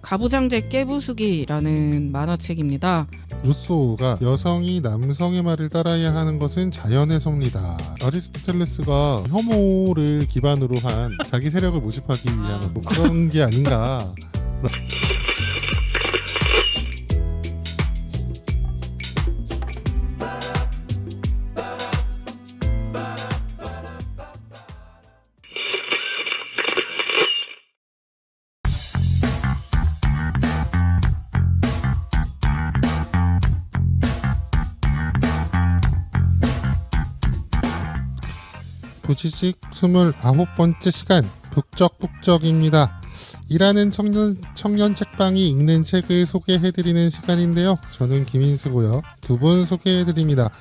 가부장제 깨부수기라는 만화책입니다. 루소가 여성이 남성의 말을 따라야 하는 것은 자연의 섭리다. 아리스토텔레스가 혐오를 기반으로 한 자기 세력을 모집하기 위한 뭐 그런 게 아닌가. 부지직 29번째 시간 북적북적입니다. 일하는 청년 책방이 읽는 책을 소개해드리는 시간인데요. 저는 김인수고요. 두 분 소개해드립니다.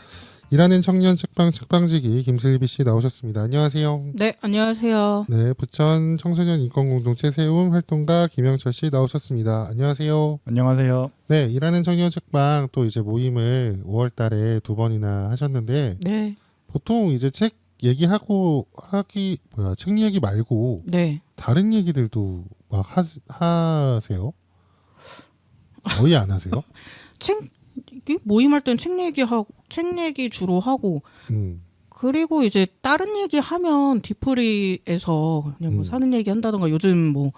일하는 청년 책방 책방지기 김슬비씨 나오셨습니다. 안녕하세요. 네, 안녕하세요. 네, 부천 청소년 인권공동체 세움 활동가 김영철씨 나오셨습니다. 안녕하세요. 안녕하세요. 네, 일하는 청년 책방 또 이제 모임을 5월달에 2번이나 하셨는데 네, 보통 이제 책 얘기하고 책 얘기 말고 네. 다른 얘기들도 막 하세요? 거의 안 하세요? 모임할 땐 책 얘기 주로 하고, 그리고 이제 다른 얘기 하면 뒤풀이에서 그냥 뭐 사는 얘기 한다던가 요즘 뭐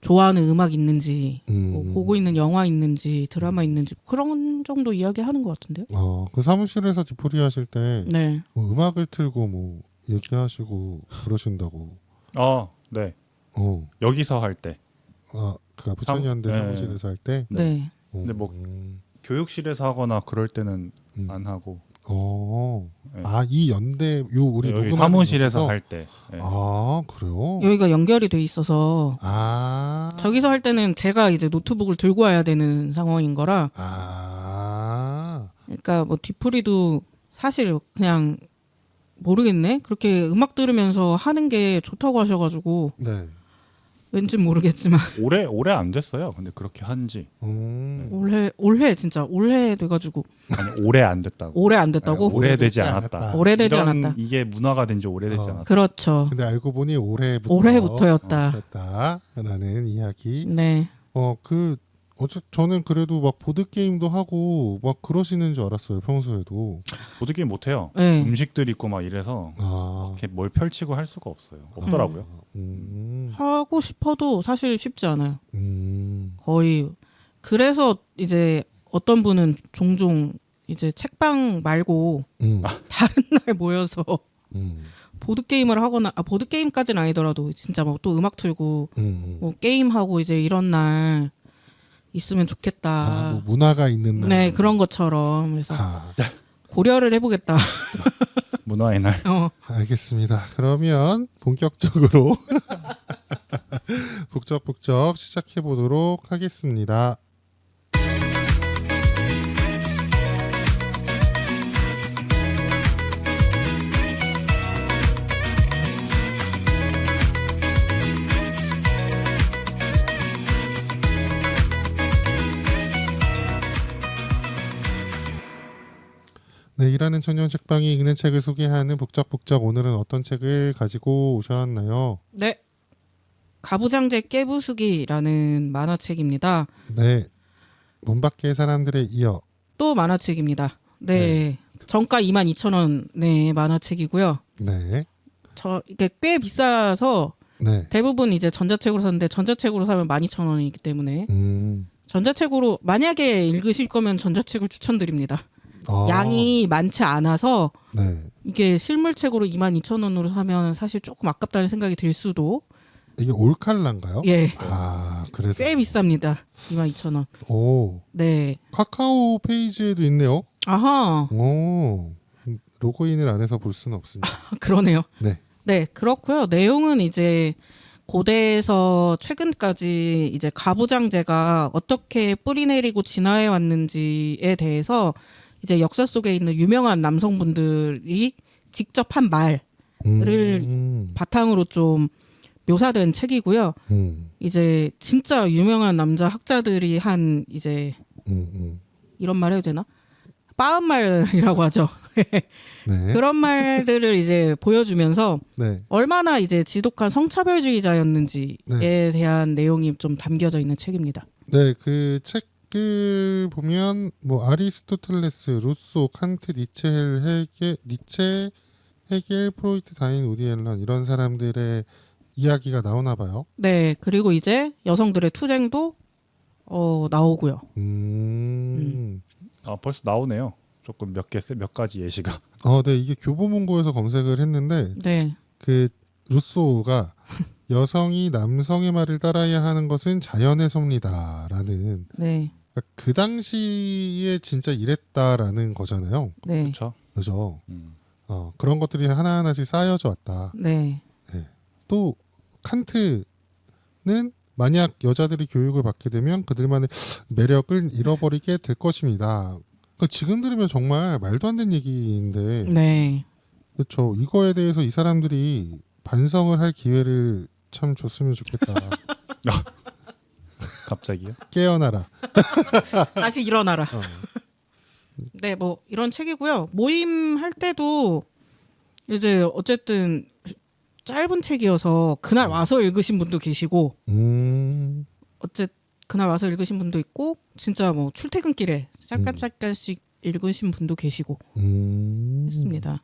좋아하는 음악 있는지, 뭐 보고 있는 영화 있는지, 드라마 있는지 그런 정도 이야기 하는 것 같은데요. 그 사무실에서 뒤풀이 하실 때 네. 뭐 음악을 틀고 뭐 얘기하시고 그러신다고. 네. 어. 여기서 할 때. 그러니까 부천현대 네. 사무실에서 할 때. 네. 근데 뭐 교육실에서 하거나 그럴 때는 안 하고. 네. 이 연대 우리 여기 녹음하는 사무실에서 곳에서? 할 때. 네. 그래요? 여기가 연결이 돼 있어서 저기서 할 때는 제가 이제 노트북을 들고 와야 되는 상황인 거라. 그러니까 뭐 뒤풀이도 사실 그냥 모르겠네. 그렇게 음악 들으면서 하는 게 좋다고 하셔가지고. 네. 왠지 모르겠지만 오래 안 됐어요. 근데 그렇게 한지. 올해 진짜 올해 돼가지고. 아니 오래 안 됐다고. 올해 안 됐다고? 아니, 오래되지 않았다. 오래되지 않았다. 이게 문화가 된 지 오래되지 않았다. 그렇죠. 근데 알고 보니 올해부터였다. 라는 이야기. 네. 저는 그래도 막 보드 게임도 하고 막 그러시는 줄 알았어요. 평소에도. 보드 게임 못 해요. 네. 음식들 있고 막 이래서 이렇게 뭘 펼치고 할 수가 없어요. 없더라고요. 하고 싶어도 사실 쉽지 않아요. 거의. 그래서 이제 어떤 분은 종종 이제 책방 말고 다른 날 모여서 보드 게임을 하거나 보드 게임까지는 아니더라도 진짜 막 또 음악 틀고 뭐 게임 하고 이제 이런 날 있으면 좋겠다. 뭐 문화가 있는 날. 네, 그런 것처럼. 그래서 고려를 해보겠다. 문화의 날. 알겠습니다. 그러면 본격적으로 북적북적 시작해 보도록 하겠습니다. 네, 일하는 청년 책방이 읽는 책을 소개하는 북적북적, 오늘은 어떤 책을 가지고 오셨나요? 네, 가부장제 깨부수기라는 만화책입니다. 네, 문 밖의 사람들에 이어 또 만화책입니다. 네, 정가 22,000원의 만화책이고요. 네, 이게 꽤 비싸서 네, 대부분 이제 전자책으로 샀는데 전자책으로 사면 12,000원이기 때문에 전자책으로 만약에 읽으실 거면 전자책을 추천드립니다. 양이 많지 않아서 이게 실물책으로 22,000원으로 사면 사실 조금 아깝다는 생각이 들 수도. 이게 올칼라인가요? 예. 그래서 꽤 비쌉니다. 22,000원. 오. 네. 카카오 페이지에도 있네요. 아하. 오. 로그인을 안 해서 볼 수는 없습니다. 그러네요. 네. 네, 그렇고요. 내용은 이제 고대에서 최근까지 이제 가부장제가 어떻게 뿌리내리고 진화해 왔는지에 대해서 이제 역사 속에 있는 유명한 남성분들이 직접 한 말을 바탕으로 좀 묘사된 책이고요. 이제 진짜 유명한 남자 학자들이 한 이제 이런 말 해도 되나? 빠은말이라고 하죠. 네. 그런 말들을 이제 보여주면서 네. 얼마나 이제 지독한 성차별주의자였는지에 네. 대한 내용이 좀 담겨져 있는 책입니다. 네, 그 책을 보면 뭐 아리스토텔레스, 루소, 칸트, 니체, 헤겔, 프로이트, 다인, 우디 앨런 이런 사람들의 이야기가 나오나 봐요. 네, 그리고 이제 여성들의 투쟁도 나오고요. 벌써 나오네요. 조금 몇 가지 예시가. 네, 이게 교보문고에서 검색을 했는데 네, 그 루소가 여성이 남성의 말을 따라야 하는 것은 자연의 섭리다라는 네, 그러니까 그 당시에 진짜 이랬다라는 거잖아요. 네, 그렇죠. 그죠? 그런 것들이 하나하나씩 쌓여져 왔다. 네, 또 칸트는 만약 여자들이 교육을 받게 되면 그들만의 매력을 잃어버리게 될 것입니다. 그러니까 지금 들으면 정말 말도 안 되는 얘기인데, 네. 그렇죠. 이거에 대해서 이 사람들이 반성을 할 기회를 참 줬으면 좋겠다. 갑자기요? 깨어나라. 다시 일어나라. 네, 뭐 이런 책이고요. 모임 할 때도 이제 어쨌든 짧은 책이어서 그날 와서 읽으신 분도 계시고, 그날 와서 읽으신 분도 있고, 진짜 뭐 출퇴근길에 잠깐씩 읽으신 분도 계시고 했습니다.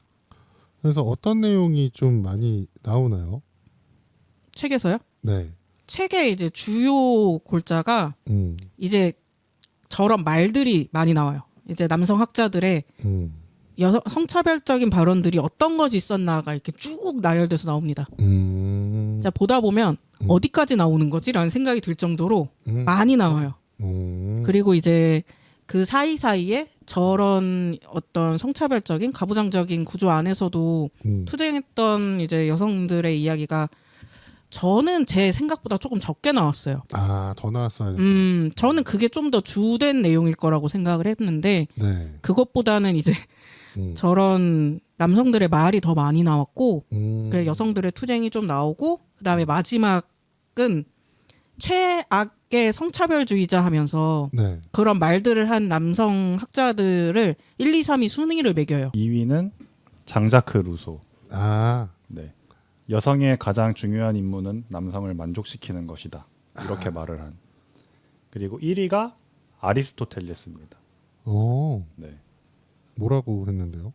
그래서 어떤 내용이 좀 많이 나오나요? 책에서요? 네. 책의 이제 주요 골자가 이제 저런 말들이 많이 나와요. 이제 남성 학자들의 성차별적인 발언들이 어떤 것이 있었나가 이렇게 쭉 나열돼서 나옵니다. 자, 보다 보면 어디까지 나오는 거지라는 생각이 들 정도로 많이 나와요. 그리고 이제 그 사이사이에 저런 어떤 성차별적인 가부장적인 구조 안에서도 투쟁했던 이제 여성들의 이야기가 저는 제 생각보다 조금 적게 나왔어요. 더 나왔어요. 저는 그게 좀 더 주된 내용일 거라고 생각을 했는데 네. 그것보다는 이제 저런 남성들의 말이 더 많이 나왔고 그 여성들의 투쟁이 좀 나오고 그다음에 마지막은 최악의 성차별주의자 하면서 네. 그런 말들을 한 남성 학자들을 1, 2, 3위 순위를 매겨요. 2위는 장자크 루소. 아, 네. 여성의 가장 중요한 임무는 남성을 만족시키는 것이다. 이렇게 말을 한. 그리고 1위가 아리스토텔레스입니다. 오, 네. 뭐라고 했는데요?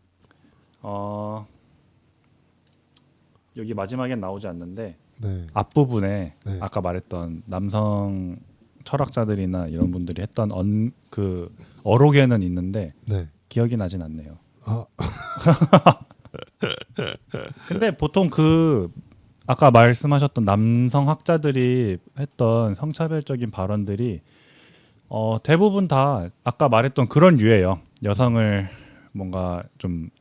여기 마지막엔 나오지 않는데 네. 앞부분에 네. 아까 말했던 남성 철학자들이나 이런 분들이 했던 그 어록에는 있는데 네. 기억이 나진 않네요. 아, 근데 보통 그 아까 말씀하셨던 남성 학자들이 했던 성차별적인 발언들이 대부분 다 아까 말했던 그런 유예요. 여성을 뭔가 좀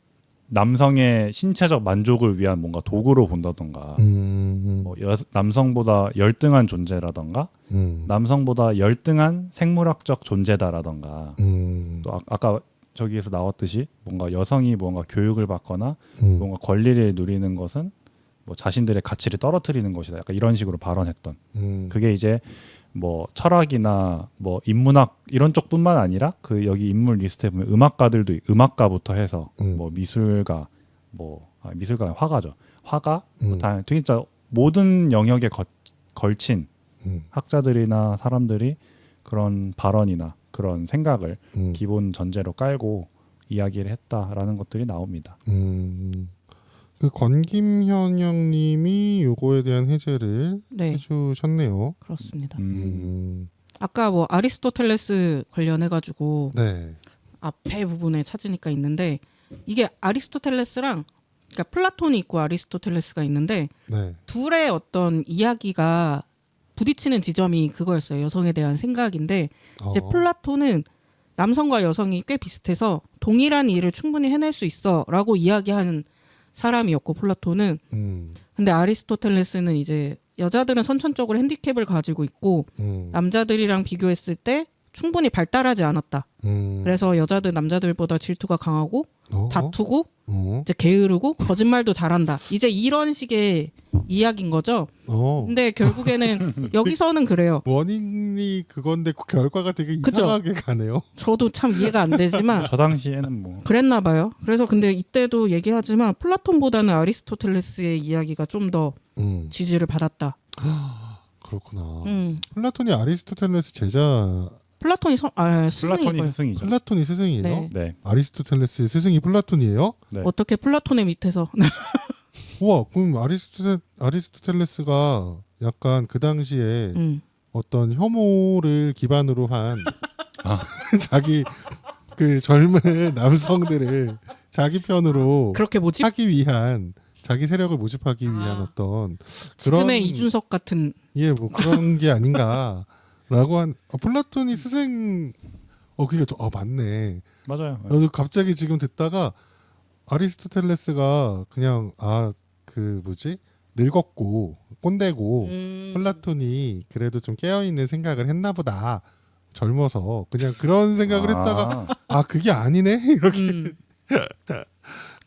남성의 신체적 만족을 위한 뭔가 도구로 본다던가 뭐 남성보다 열등한 존재라던가 남성보다 열등한 생물학적 존재다라던가 또 아까 저기에서 나왔듯이 뭔가 여성이 뭔가 교육을 받거나 뭔가 권리를 누리는 것은 뭐 자신들의 가치를 떨어뜨리는 것이다. 약간 이런 식으로 발언했던. 그게 이제 뭐 철학이나 뭐 인문학 이런 쪽뿐만 아니라 그 여기 인물 리스트에 보면 음악가들도 음악가부터 해서 뭐 미술가 미술가 화가죠. 화가 뭐 다 진짜 모든 영역에 걸친 학자들이나 사람들이 그런 발언이나 그런 생각을 기본 전제로 깔고 이야기를 했다라는 것들이 나옵니다. 그 권김현영님이 요거에 대한 해제를 네, 해주셨네요. 그렇습니다. 아까 뭐 아리스토텔레스 관련해가지고 네. 앞에 부분에 찾으니까 있는데 이게 아리스토텔레스랑 그러니까 플라톤이 있고 아리스토텔레스가 있는데 네. 둘의 어떤 이야기가 부딪히는 지점이 그거였어요. 여성에 대한 생각인데 이제 플라톤은 남성과 여성이 꽤 비슷해서 동일한 일을 충분히 해낼 수 있어라고 이야기하는 사람이었고 플라톤은 근데 아리스토텔레스는 이제 여자들은 선천적으로 핸디캡을 가지고 있고 남자들이랑 비교했을 때 충분히 발달하지 않았다. 그래서 여자들 남자들보다 질투가 강하고 다투고 이제 게으르고 거짓말도 잘한다. 이제 이런 식의 이야기인 거죠. 근데 결국에는 여기서는 그래요. 원인이 그건데 결과가 되게 그쵸? 이상하게 가네요. 저도 참 이해가 안 되지만 저 당시에는 뭐 그랬나 봐요. 그래서 근데 이때도 얘기하지만 플라톤보다는 아리스토텔레스의 이야기가 좀 더 지지를 받았다. 그렇구나. 플라톤이 아리스토텔레스 제자. 플라톤이 플라톤이 스승이고요. 스승이죠. 플라톤이 스승이에요? 네. 네. 아리스토텔레스 스승이 플라톤이에요? 네. 어떻게 플라톤의 밑에서 우와, 그럼 아리스토텔레스가 약간 그 당시에 어떤 혐오를 기반으로 한 자기 그 젊은 남성들을 자기 편으로 그렇게 모집 하기 위한 자기 세력을 모집하기 위한 어떤 지금의 이준석 같은 뭐 그런 게 아닌가라고 한 플라톤이 스승 그러니까 맞네. 맞아요. 나도 갑자기 지금 듣다가 아리스토텔레스가 그냥 그 뭐지 늙었고 꼰대고 플라톤이 그래도 좀 깨어있는 생각을 했나 보다. 젊어서 그냥 그런 생각을 했다가 그게 아니네 이렇게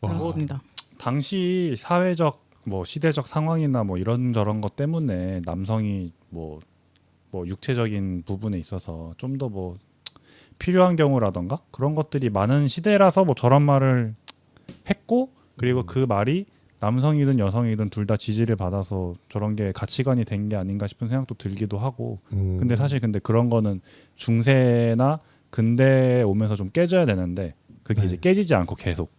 그렇습니다. 당시 사회적 뭐 시대적 상황이나 뭐 이런 저런 것 때문에 남성이 뭐 육체적인 부분에 있어서 좀 더 뭐 필요한 경우라던가 그런 것들이 많은 시대라서 뭐 저런 말을 했고 그리고 그 말이 남성이든 여성이든 둘 다 지지를 받아서 저런 게 가치관이 된 게 아닌가 싶은 생각도 들기도 하고 근데 사실 그런 거는 중세나 근대에 오면서 좀 깨져야 되는데 그게 이제 깨지지 않고 계속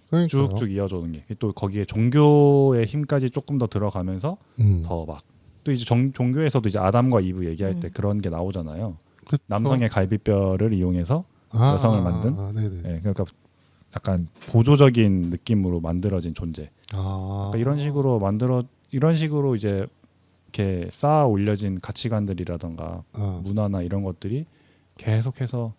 그러니까요. 쭉쭉 이어져 오는 게 또 거기에 종교의 힘까지 조금 더 들어가면서 더 막 또 이제 종교에서도 이제 아담과 이브 얘기할 때 그런 게 나오잖아요. 그쵸? 남성의 갈비뼈를 이용해서 여성을 만든 네네. 네, 그러니까 약간 보조적인 느낌으로 만들어진 존재. 그러니까 이런 식으로 이제 이렇게 쌓아 올려진 가치관들이라던가 문화나 이런 것들이 계속해서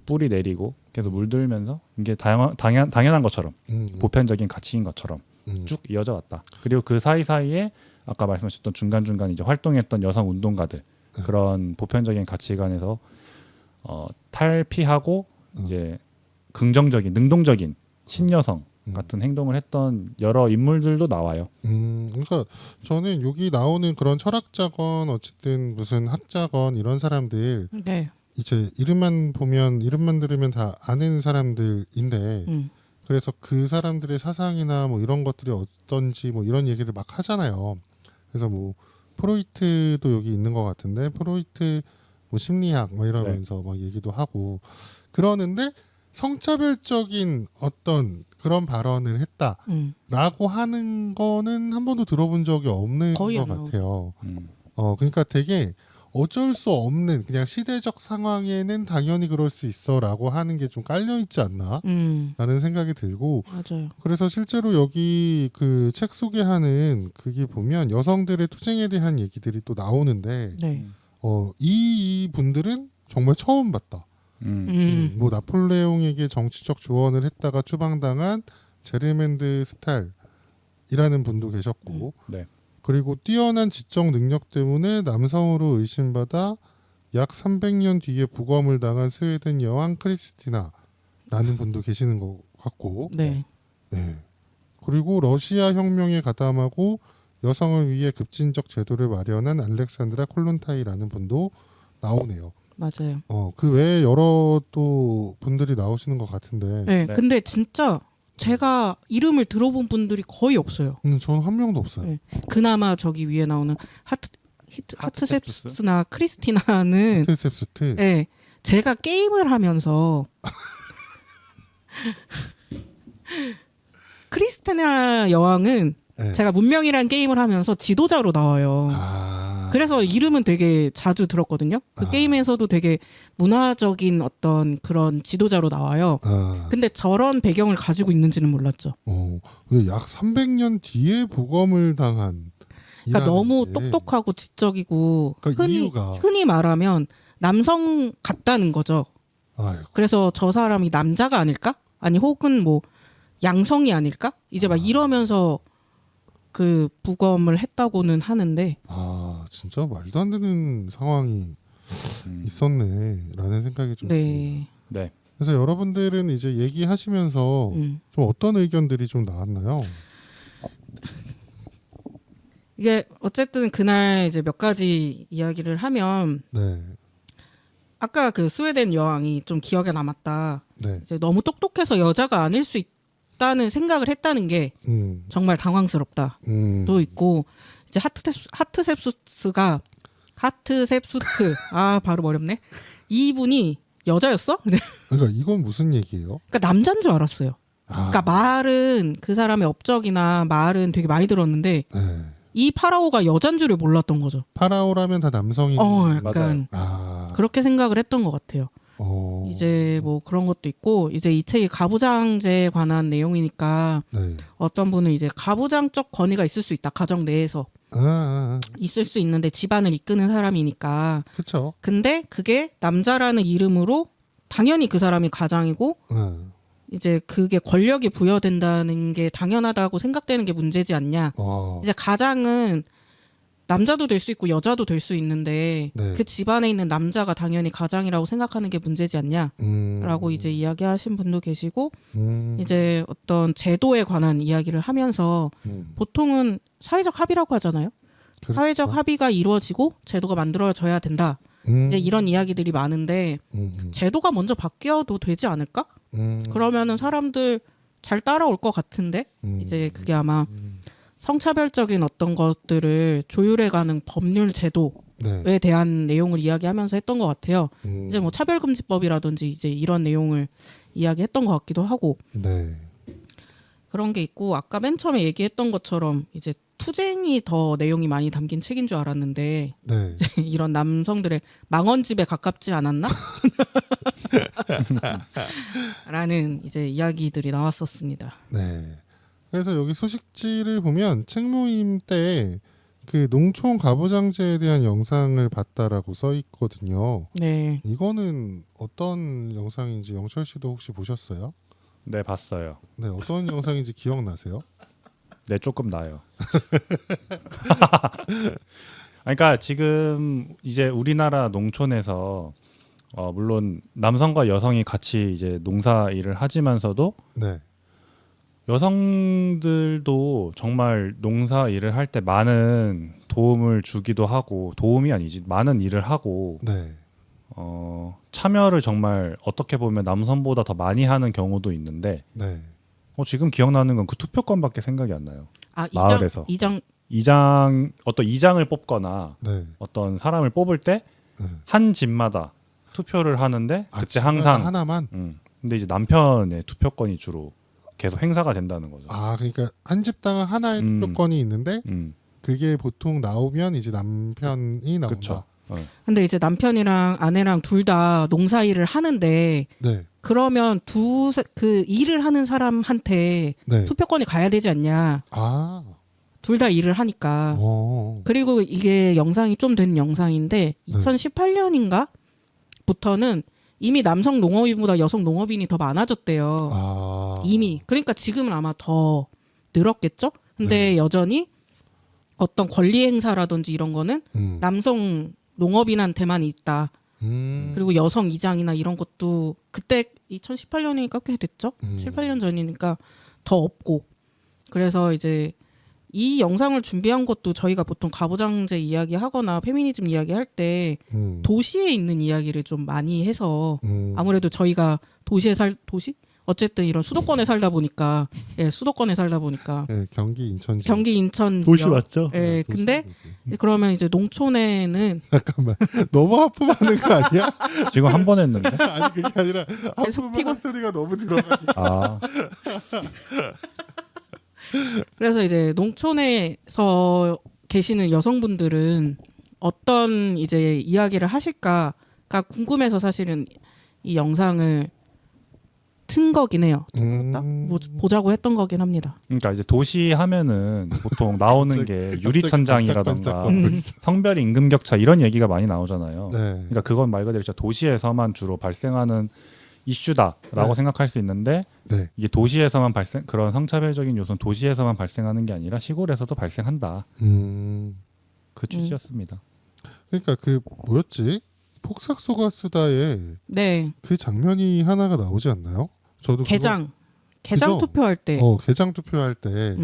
뿌리 내리고 계속 물들면서 이게 당연한 것처럼 보편적인 가치인 것처럼 쭉 이어져 왔다. 그리고 그 사이사이에 아까 말씀하셨던 중간중간 이제 활동했던 여성 운동가들 그런 보편적인 가치관에서 탈피하고 이제 긍정적인 능동적인 신여성 같은 행동을 했던 여러 인물들도 나와요. 그러니까 저는 여기 나오는 그런 철학자건 어쨌든 무슨 학자건 이런 사람들 네. 이제 이름만 들으면 다 아는 사람들인데 그래서 그 사람들의 사상이나 뭐 이런 것들이 어떤지 뭐 이런 얘기를 막 하잖아요. 그래서 뭐 프로이트도 여기 있는 것 같은데 프로이트 뭐 심리학 뭐 이러면서 막 얘기도 하고 그러는데 성차별적인 어떤 그런 발언을 했다라고 하는 거는 한 번도 들어본 적이 없는 거의 것 안 나오죠. 같아요. 그러니까 되게 어쩔 수 없는 그냥 시대적 상황에는 당연히 그럴 수 있어라고 하는 게 좀 깔려 있지 않나라는 생각이 들고 맞아요. 그래서 실제로 여기 그 책 소개하는 그게 보면 여성들의 투쟁에 대한 얘기들이 또 나오는데 네. 이 분들은 정말 처음 봤다. 뭐 나폴레옹에게 정치적 조언을 했다가 추방당한 제르멘드 스탈이라는 분도 계셨고 네. 그리고 뛰어난 지적 능력 때문에 남성으로 의심받아 약 300년 뒤에 부검을 당한 스웨덴 여왕 크리스티나라는 분도 계시는 것 같고 네. 네. 그리고 러시아 혁명에 가담하고 여성을 위해 급진적 제도를 마련한 알렉산드라 콜론타이라는 분도 나오네요. 맞아요. 그 외에 여러 또 분들이 나오시는 것 같은데 네. 네. 근데 진짜 제가 이름을 들어본 분들이 거의 없어요. 저는 한 명도 없어요. 네. 그나마 저기 위에 나오는 하트셉스나 크리스티나는 테셉스트. 네. 제가 게임을 하면서 크리스티나 여왕은 네. 제가 문명이란 게임을 하면서 지도자로 나와요. 그래서 이름은 되게 자주 들었거든요. 그 게임에서도 되게 문화적인 어떤 그런 지도자로 나와요. 근데 저런 배경을 가지고 있는지는 몰랐죠. 근데 약 300년 뒤에 부검을 당한. 그러니까 너무 게. 똑똑하고 지적이고 그러니까 이유가. 흔히 말하면 남성 같다는 거죠. 아이고. 그래서 저 사람이 남자가 아닐까? 아니 혹은 뭐 양성이 아닐까? 이제 막 이러면서 그 부검을 했다고는 하는데 진짜 말도 안 되는 상황이 있었네라는 생각이 좀 듭니다. 네. 그래서 여러분들은 이제 얘기하시면서 좀 어떤 의견들이 좀 나왔나요? 이게 어쨌든 그날 이제 몇 가지 이야기를 하면 네. 아까 그 스웨덴 여왕이 좀 기억에 남았다. 네. 이제 너무 똑똑해서 여자가 아닐 수 있다는 생각을 했다는 게 정말 당황스럽다. 도 있고 이제 하트셉수트 발음 어렵네. 이분이 여자였어? 네. 그러니까 이건 무슨 얘기예요? 그러니까 남자인 줄 알았어요. 그러니까 말은 그 사람의 업적이나 말은 되게 많이 들었는데 네. 이 파라오가 여잔 줄을 몰랐던 거죠. 파라오라면 다 남성인. 약간 아. 그렇게 생각을 했던 것 같아요. 이제 뭐 그런 것도 있고 이제 이 책이 가부장제에 관한 내용이니까 네. 어떤 분은 이제 가부장적 권위가 있을 수 있다. 가정 내에서 있을 수 있는데 집안을 이끄는 사람이니까. 그렇죠. 근데 그게 남자라는 이름으로 당연히 그 사람이 가장이고 이제 그게 권력이 부여된다는 게 당연하다고 생각되는 게 문제지 않냐. 이제 가장은 남자도 될 수 있고 여자도 될 수 있는데 네. 그 집안에 있는 남자가 당연히 가장이라고 생각하는 게 문제지 않냐라고 이제 이야기하신 분도 계시고 이제 어떤 제도에 관한 이야기를 하면서 보통은 사회적 합의라고 하잖아요. 그렇죠. 사회적 합의가 이루어지고 제도가 만들어져야 된다. 이제 이런 이야기들이 많은데 제도가 먼저 바뀌어도 되지 않을까? 그러면은 사람들 잘 따라올 것 같은데 이제 그게 아마 성차별적인 어떤 것들을 조율해가는 법률 제도에 네. 대한 내용을 이야기하면서 했던 것 같아요. 이제 뭐 차별금지법이라든지 이제 이런 내용을 이야기했던 것 같기도 하고 네. 그런 게 있고 아까 맨 처음에 얘기했던 것처럼 이제 투쟁이 더 내용이 많이 담긴 책인 줄 알았는데 네. 이제 이런 남성들의 망언집에 가깝지 않았나? 라는 이제 이야기들이 나왔었습니다. 네. 그래서 여기 소식지를 보면 책 모임 때 그 농촌 가부장제에 대한 영상을 봤다라고 써 있거든요. 네. 이거는 어떤 영상인지 영철 씨도 혹시 보셨어요? 네, 봤어요. 네, 어떤 영상인지 기억나세요? 네, 조금 나요. 그러니까 지금 이제 우리나라 농촌에서 물론 남성과 여성이 같이 이제 농사 일을 하지만서도 네. 여성들도 정말 농사 일을 할 때 많은 도움을 주기도 하고 도움이 아니지 많은 일을 하고 네. 참여를 정말 어떻게 보면 남성보다 더 많이 하는 경우도 있는데 네. 지금 기억나는 건 그 투표권밖에 생각이 안 나요. 마을에서 이장 어떤 이장을 뽑거나 네. 어떤 사람을 뽑을 때 한 집마다 투표를 하는데 그때 집마다 항상 하나만. 근데 이제 남편의 투표권이 주로 계속 행사가 된다는 거죠. 그러니까 한 집당 하나의 투표권이 있는데 그게 보통 나오면 이제 남편이 나온다. 그쵸. 근데 이제 남편이랑 아내랑 둘 다 농사 일을 하는데 네. 그러면 그 일을 하는 사람한테 네. 투표권이 가야 되지 않냐. 둘 다 일을 하니까. 그리고 이게 영상이 좀 된 영상인데 2018년인가 부터는 이미 남성 농업인보다 여성 농업인이 더 많아졌대요. 이미. 그러니까 지금은 아마 더 늘었겠죠? 근데 여전히 어떤 권리 행사라든지 이런 거는 남성 농업인한테만 있다. 그리고 여성 이장이나 이런 것도 그때 2018년이니까 꽤 됐죠? 7, 8년 전이니까 더 없고. 그래서 이제 이 영상을 준비한 것도 저희가 보통 가부장제 이야기하거나 페미니즘 이야기할 때 도시에 있는 이야기를 좀 많이 해서 아무래도 저희가 도시? 어쨌든 이런 수도권에 살다 보니까 네, 경기 인천 도시 맞죠? 예, 도시, 근데 도시. 그러면 이제 농촌에는 잠깐만 너무 하품하는 거 아니야? 지금 한 번 했는데. 아니 그게 아니라 하품하는 소리가 너무 들어가니까. 그래서 이제 농촌에서 계시는 여성분들은 어떤 이제 이야기를 하실까가 궁금해서 사실은 이 영상을 튼 거긴 해요. 뭐 보자고 했던 거긴 합니다. 그러니까 이제 도시 하면은 보통 나오는 게 유리천장이라던가 성별 임금 격차 이런 얘기가 많이 나오잖아요. 네. 그러니까 그건 말 그대로 진짜 도시에서만 주로 발생하는 이슈다라고 생각할 수 있는데 네. 이게 도시에서만 그런 성차별적인 요소는 도시에서만 발생하는 게 아니라 시골에서도 발생한다. 그 취지였습니다. 그러니까 그 뭐였지? 폭삭소가수다에 그 장면이 하나가 나오지 않나요? 저도 개장 그죠? 투표할 때. 개장 투표할 때.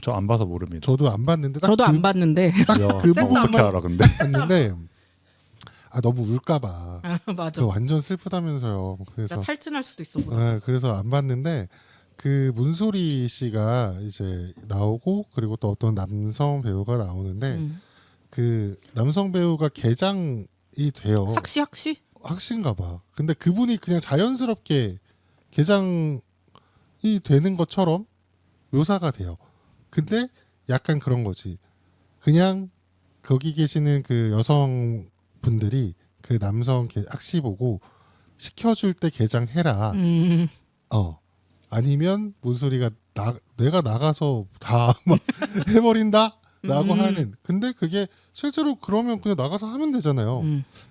저 안 봐서 모릅니다. 저도 안 봤는데. 저도 안 봤는데. 그 부분만 어떻게 알아 근데? 봤는데 너무 울까봐. 맞아. 완전 슬프다면서요. 그래서 탈진할 수도 있어. 네, 그래서 안 봤는데 그 문소리 씨가 이제 나오고 그리고 또 어떤 남성 배우가 나오는데 그 남성 배우가 개장이 돼요. 학시? 학신가 봐. 근데 그분이 그냥 자연스럽게 개장이 되는 것처럼 묘사가 돼요. 근데 약간 그런 거지. 그냥 거기 계시는 그 여성분들이 그 남성 학시 보고 시켜줄 때 개장해라. 아니면 문소리가 내가 나가서 다 막 해버린다라고 하는. 근데 그게 실제로 그러면 그냥 나가서 하면 되잖아요.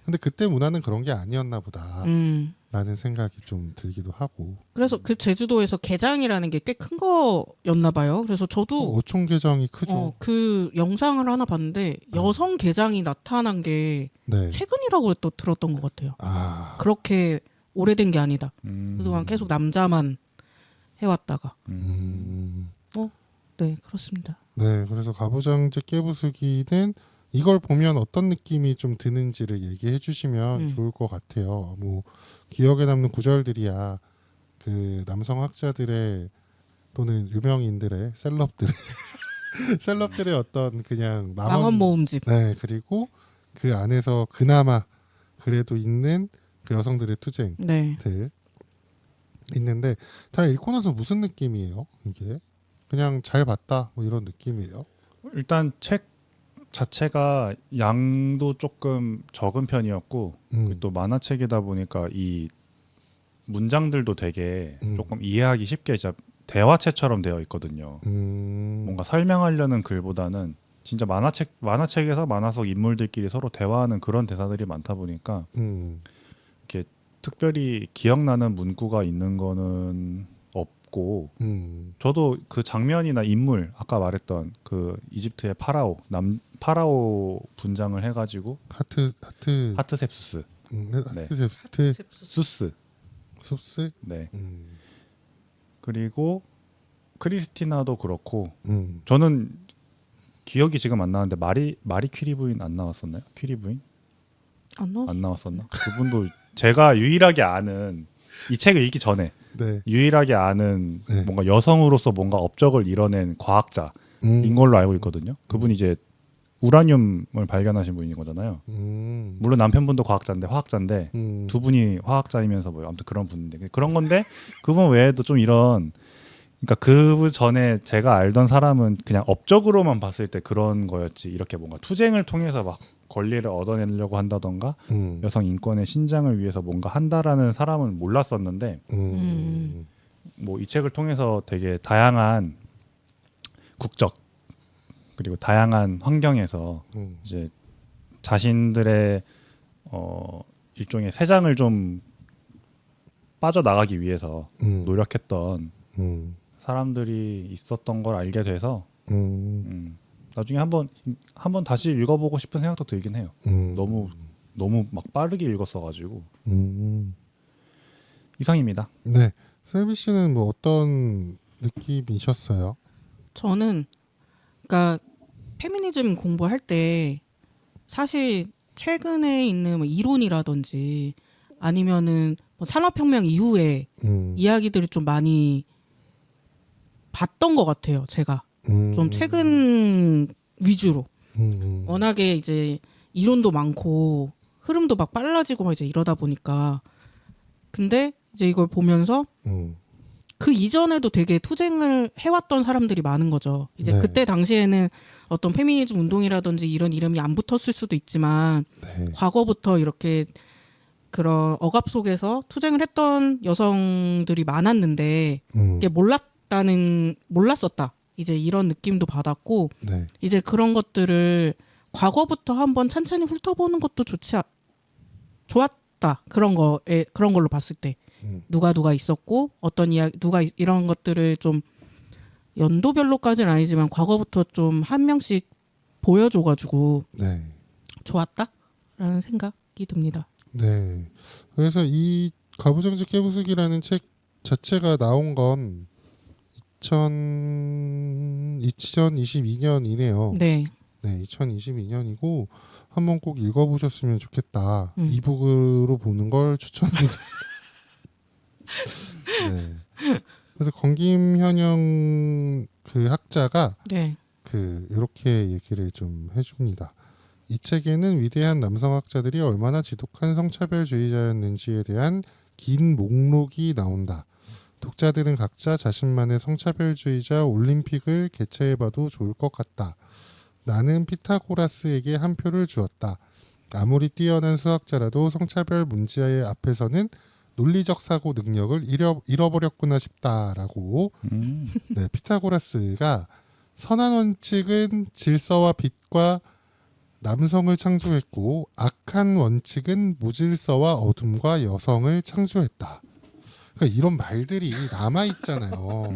근데 그때 문화는 그런 게 아니었나 보다라는 생각이 좀 들기도 하고. 그래서 그 제주도에서 개장이라는 게 꽤 큰 거였나 봐요. 그래서 저도 어촌 개장이 크죠. 그 영상을 하나 봤는데 여성 개장이 나타난 게 네. 최근이라고 또 들었던 것 같아요. 그렇게 오래된 게 아니다. 그동안 계속 남자만 해왔다가. 네, 그렇습니다. 네, 그래서 가부장제 깨부수기는 이걸 보면 어떤 느낌이 좀 드는지를 얘기해 주시면 좋을 것 같아요. 뭐 기억에 남는 구절들이야 그 남성 학자들의 또는 유명인들의 셀럽들의 어떤 그냥 망원 모음집. 네, 그리고 그 안에서 그나마 그래도 있는 그 여성들의 투쟁들 네. 있는데 다 읽고 나서 무슨 느낌이에요? 이게 그냥 잘 봤다 뭐 이런 느낌이에요? 일단 책 자체가 양도 조금 적은 편이었고 그리고 또 만화책이다 보니까 이 문장들도 되게 조금 이해하기 쉽게 진짜 대화체처럼 되어 있거든요. 뭔가 설명하려는 글보다는 진짜 만화책에서 만화 속 인물들끼리 서로 대화하는 그런 대사들이 많다 보니까 이렇게 특별히 기억나는 문구가 있는 거는 없고 저도 그 장면이나 인물 아까 말했던 그 이집트의 파라오 분장을 해가지고 하트셉수스 하트셉스트 수스 네. 그리고 크리스티나도 그렇고 저는 기억이 지금 안 나는데 마리 퀴리 부인 안 나왔었나요? 퀴리 부인? 안 나왔었나? 그분도 제가 유일하게 아는 이 책을 읽기 전에 네. 유일하게 아는 네. 뭔가 여성으로서 뭔가 업적을 이뤄낸 과학자인 걸로 알고 있거든요. 그분이 이제 우라늄을 발견하신 분인 거잖아요. 물론 남편분도 화학자인데 두 분이 화학자이면서 뭐 아무튼 그런 분인데 그런 건데 그분 외에도 좀 이런 그러니까 그 전에 제가 알던 사람은 그냥 업적으로만 봤을 때 그런 거였지 이렇게 뭔가 투쟁을 통해서 막 권리를 얻어내려고 한다던가 여성 인권의 신장을 위해서 뭔가 한다라는 사람은 몰랐었는데 뭐 이 책을 통해서 되게 다양한 국적 그리고 다양한 환경에서 이제 자신들의 일종의 세장을 좀 빠져나가기 위해서 노력했던 사람들이 있었던 걸 알게 돼서 나중에 한번 다시 읽어보고 싶은 생각도 들긴 해요. 너무 막 빠르게 읽었어가지고 이상입니다. 네, 슬비 씨는 뭐 어떤 느낌이셨어요? 저는 그러니까 페미니즘 공부할 때 사실 최근에 있는 뭐 이론이라든지 아니면은 뭐 산업혁명 이후에 이야기들을 좀 많이 봤던 것 같아요. 제가 좀 최근 위주로 워낙에 이제 이론도 많고 흐름도 막 빨라지고 막 이제 이러다 보니까 근데 이제 이걸 보면서 그 이전에도 되게 투쟁을 해왔던 사람들이 많은 거죠. 이제 네. 그때 당시에는 어떤 페미니즘 운동이라든지 이런 이름이 안 붙었을 수도 있지만 네. 과거부터 이렇게 그런 억압 속에서 투쟁을 했던 여성들이 많았는데 이게 몰랐었다. 이제 이런 느낌도 받았고 네. 이제 그런 것들을 과거부터 한번 찬찬히 훑어보는 것도 좋았다. 그런 걸로 봤을 때 누가 있었고 어떤 이야기 누가 이런 것들을 좀 연도별로까지는 아니지만 과거부터 좀 한 명씩 보여줘가지고 네. 좋았다라는 생각이 듭니다. 네. 그래서 이 가부장제 깨부수기라는 책 자체가 나온 건 2022년이네요. 네. 네, 2022년이고 한번 꼭 읽어보셨으면 좋겠다. 이북으로 보는 걸 추천드립니다. 네. 그래서 건김현영 그 학자가 네. 이렇게 얘기를 좀 해줍니다. 이 책에는 위대한 남성학자들이 얼마나 지독한 성차별주의자였는지에 대한 긴 목록이 나온다. 독자들은 각자 자신만의 성차별주의자 올림픽을 개최해봐도 좋을 것 같다. 나는 피타고라스에게 한 표를 주었다. 아무리 뛰어난 수학자라도 성차별 문제의 앞에서는 논리적 사고 능력을 잃어버렸구나 싶다라고. 네, 피타고라스가 선한 원칙은 질서와 빛과 남성을 창조했고 악한 원칙은 무질서와 어둠과 여성을 창조했다. 그러니까 이런 말들이 남아 있잖아요.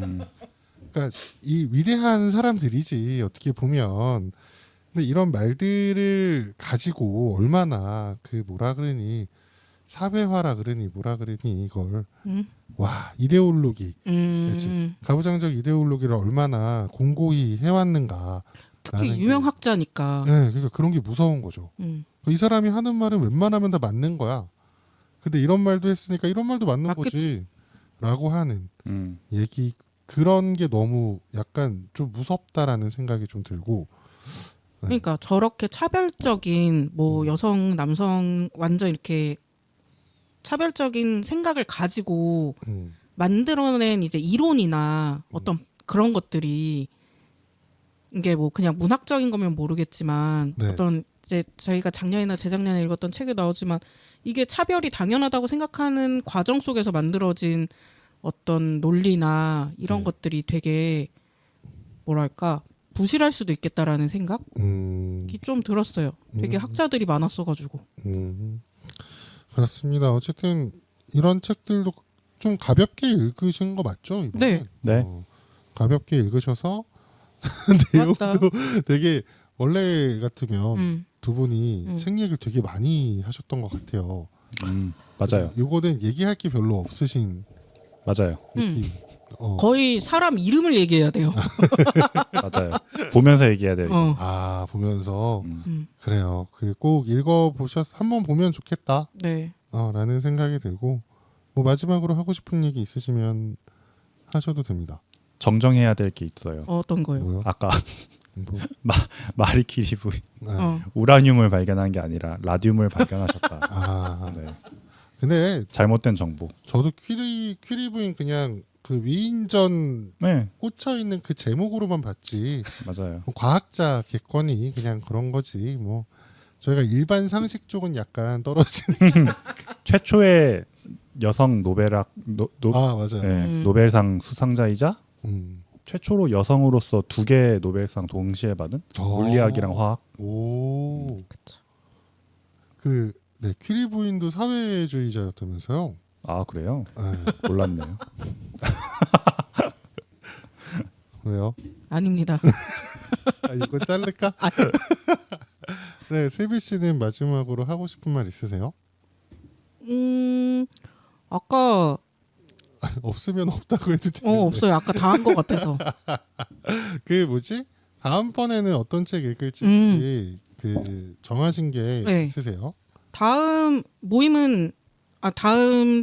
그러니까 이 위대한 사람들이지 어떻게 보면. 근데 이런 말들을 가지고 얼마나 뭐라 그러니 사회화라 그러니 뭐라 그러니 이걸 와 이데올로기 그렇지 가부장적 이데올로기를 얼마나 공고히 해왔는가. 특히 유명 학자니까. 네, 그러니까 그런 게 무서운 거죠. 이 사람이 하는 말은 웬만하면 다 맞는 거야. 근데 이런 말도 했으니까 이런 말도 맞는 맞겠지. 거지라고 하는 얘기 그런 게 너무 약간 좀 무섭다라는 생각이 좀 들고. 네. 그러니까 저렇게 차별적인 뭐 여성 남성 완전 이렇게 차별적인 생각을 가지고 만들어낸 이제 이론이나 어떤 그런 것들이 이게 뭐 그냥 문학적인 거면 모르겠지만 네. 어떤 이제 저희가 작년이나 재작년에 읽었던 책에 나오지만 이게 차별이 당연하다고 생각하는 과정 속에서 만들어진 어떤 논리나 이런 네. 것들이 되게 뭐랄까 부실할 수도 있겠다라는 생각이 좀 들었어요. 되게 학자들이 많았어가지고. 그렇습니다. 어쨌든 이런 책들도 좀 가볍게 읽으신 거 맞죠? 이번에? 네. 네. 가볍게 읽으셔서 맞다. 내용도 되게 원래 같으면 두 분이 책 얘기를 되게 많이 하셨던 것 같아요. 맞아요. 요거는 얘기할 게 별로 없으신 맞아요. 느낌. 거의 사람 이름을 얘기해야 돼요. 맞아요. 보면서 얘기해야 돼요. 이거. 아 보면서 그래요. 꼭 한번 보면 좋겠다. 네. 라는 생각이 들고 뭐 마지막으로 하고 싶은 얘기 있으시면 하셔도 됩니다. 정정해야 될 게 있어요. 어떤 거요? 뭐요? 아까 뭐, 마리 키리 부인 네. 우라늄을 발견한 게 아니라 라듐을 발견하셨다. 아 네. 근데 잘못된 정보. 저도 퀴리 부인 그냥 위인전 네, 꽂혀 있는 그 제목으로만 봤지. 맞아요. 뭐 과학자 객관이 그냥 그런 거지. 뭐 저희가 일반 상식 쪽은 약간 떨어지는. 최초의 여성 노벨학 아 맞아요. 네, 노벨상 수상자이자 음. 최초로 여성으로서 2개 노벨상 동시에 받은 물리학이랑 화학. 오. 그쵸. 네, 퀴리 부인도 사회주의자였다면서요? 아 그래요? 네. 몰랐네요. 왜요? 아닙니다. 이거 자를까? 네, 슬비 씨는 마지막으로 하고 싶은 말 있으세요? 아까 없으면 없다고 해도 되는데. 없어요. 아까 다 한 것 같아서. 뭐지? 다음번에는 어떤 책 읽을지 혹시 정하신 게 네. 있으세요? 다음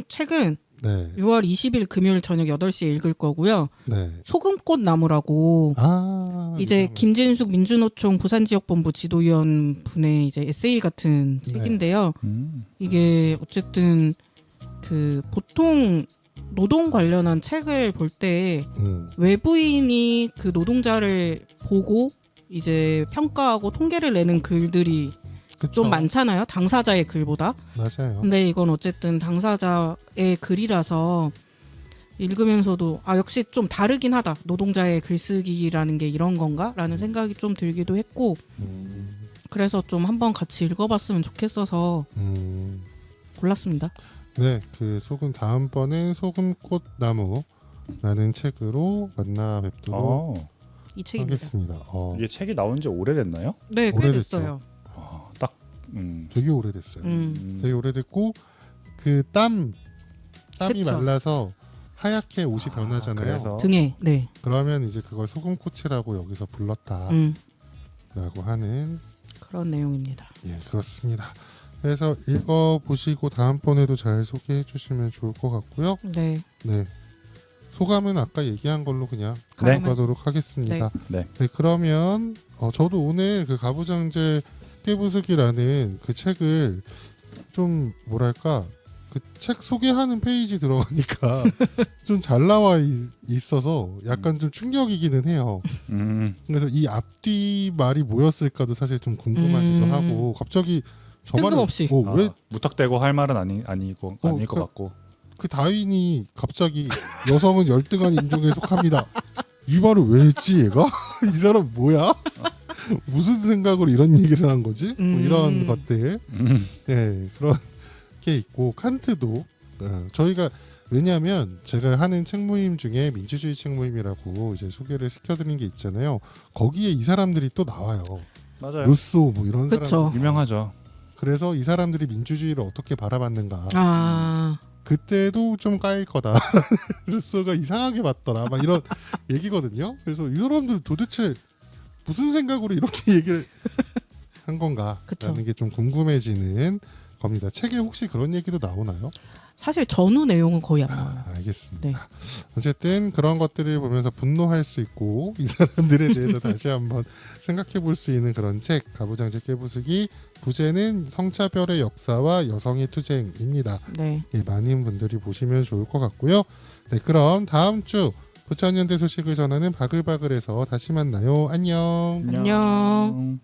책은 네. 6월 20일 금요일 저녁 8시에 읽을 거고요. 네. 소금꽃 나무라고 이제 유명해. 김진숙 민주노총 부산지역본부 지도위원 분의 이제 에세이 같은 네. 책인데요. 이게 어쨌든 보통 노동 관련한 책을 볼 때 외부인이 그 노동자를 보고 이제 평가하고 통계를 내는 글들이 그쵸? 좀 많잖아요. 당사자의 글보다. 맞아요. 근데 이건 어쨌든 당사자의 글이라서 읽으면서도 역시 좀 다르긴 하다. 노동자의 글쓰기라는 게 이런 건가? 라는 생각이 좀 들기도 했고 그래서 좀 한번 같이 읽어봤으면 좋겠어서 골랐습니다. 네, 다음번엔 소금꽃나무라는 책으로 만나 뵙도록 이 책입니다. 하겠습니다. 이게 책이 나온 지 오래됐나요? 네, 꽤 오래됐죠. 됐어요. 되게 오래됐어요. 되게 오래됐고 땀이 그쵸. 말라서 하얗게 옷이 변하잖아요. 그래서 등에. 네. 그러면 이제 그걸 소금꽃이라고 여기서 불렀다라고 하는 그런 내용입니다. 그렇습니다. 그래서 읽어보시고 다음번에도 잘 소개해 주시면 좋을 것 같고요. 네. 네. 소감은 아까 얘기한 걸로 그냥 네. 가도록 하겠습니다. 네. 네, 그러면 저도 오늘 그 가부장제 깨부수기라는 그 책을 좀 뭐랄까 그 책 소개하는 페이지 들어가니까 좀 잘 나와 있어서 약간 좀 충격이기는 해요. 그래서 이 앞뒤 말이 뭐였을까도 사실 좀 궁금하기도 하고 갑자기 저 말을 뜬금없이. 왜 무턱대고 할 말은 아니고 아닐 것 그러니까 같고. 그 다윈이 갑자기 여성은 열등한 인종에 속합니다. 이 말을 왜 했지 얘가? 이 사람 뭐야? 무슨 생각으로 이런 얘기를 한 거지? 뭐 이런 것들. 네, 그런 게 있고 칸트도 저희가 왜냐하면 제가 하는 책 모임 중에 민주주의 책 모임이라고 이제 소개를 시켜드린 게 있잖아요. 거기에 이 사람들이 또 나와요. 맞아요. 루소 뭐 이런 그쵸. 사람. 유명하죠. 그래서 이 사람들이 민주주의를 어떻게 바라봤는가. 아, 그때도 좀 까일 거다. 루소가 이상하게 봤더라. 막 이런 얘기거든요. 그래서 이 사람들 도대체 무슨 생각으로 이렇게 얘기를 한 건가? 그쵸. 라는 게 좀 궁금해지는 겁니다. 책에 혹시 그런 얘기도 나오나요? 사실 전후 내용은 거의 안 나와요. 알겠습니다. 네. 어쨌든 그런 것들을 보면서 분노할 수 있고 이 사람들에 대해서 다시 한번 생각해 볼 수 있는 그런 책 가부장제 깨부수기 부제는 성차별의 역사와 여성의 투쟁입니다. 네. 예, 많은 분들이 보시면 좋을 것 같고요. 네, 그럼 다음 주 부천연대 소식을 전하는 바글바글에서 다시 만나요. 안녕. 안녕.